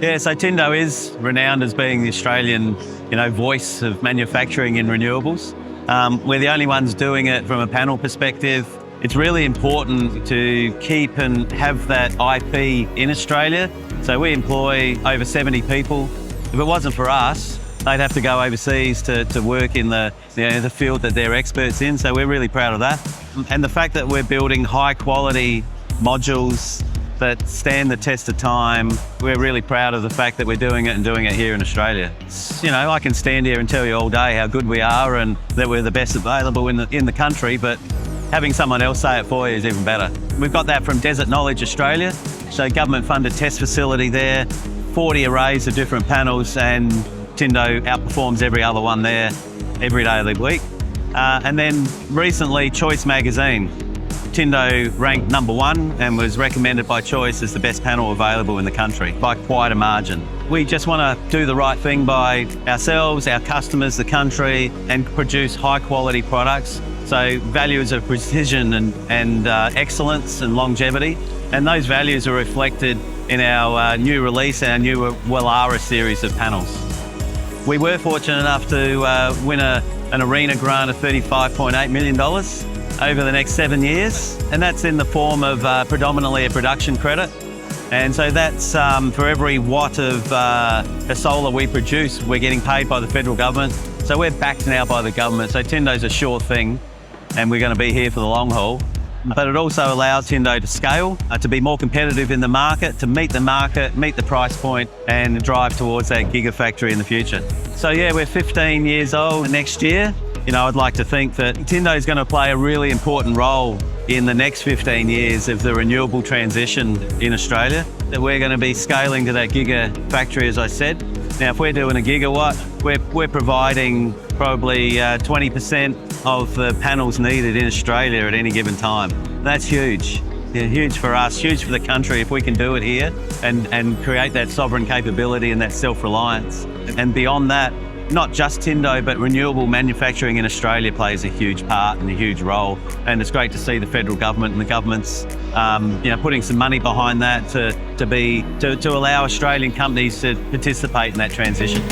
Yeah, so Tindo is renowned as being the Australian, voice of manufacturing in renewables. We're the only ones doing it from a panel perspective. It's really important to keep and have that IP in Australia. So we employ over 70 people. If it wasn't for us, they'd have to go overseas to work in the field that they're experts in. So we're really proud of that. And the fact that we're building high quality modules that stand the test of time, we're really proud of the fact that we're doing it and doing it here in Australia. I can stand here and tell you all day how good we are and that we're the best available in the country, but having someone else say it for you is even better. We've got that from Desert Knowledge Australia, so government-funded test facility there, 40 arrays of different panels, and Tindo outperforms every other one there every day of the week. And then recently, Choice Magazine, Tindo ranked #1 and was recommended by Choice as the best panel available in the country by quite a margin. We just want to do the right thing by ourselves, our customers, the country, and produce high quality products. So values of precision and excellence and longevity. And those values are reflected in our new release, our new Walara Series of panels. We were fortunate enough to win an arena grant of $35.8 million over the next 7 years, and that's in the form of predominantly a production credit. And so that's for every watt of solar we produce, we're getting paid by the federal government. So we're backed now by the government. So Tindo's a sure thing, and we're going to be here for the long haul. But it also allows Tindo to scale, to be more competitive in the market, to meet the market, meet the price point, and drive towards that gigafactory in the future. So yeah, we're 15 years old next year. I'd like to think that Tindo is going to play a really important role in the next 15 years of the renewable transition in Australia, that we're going to be scaling to that gigafactory, as I said. Now, if we're doing a gigawatt, we're providing probably 20% of the panels needed in Australia at any given time. That's huge. Yeah, huge for us, huge for the country if we can do it here and create that sovereign capability and that self-reliance. And beyond that, not just Tindo, but renewable manufacturing in Australia plays a huge part and a huge role. And it's great to see the federal government and the governments, putting some money behind that to allow Australian companies to participate in that transition.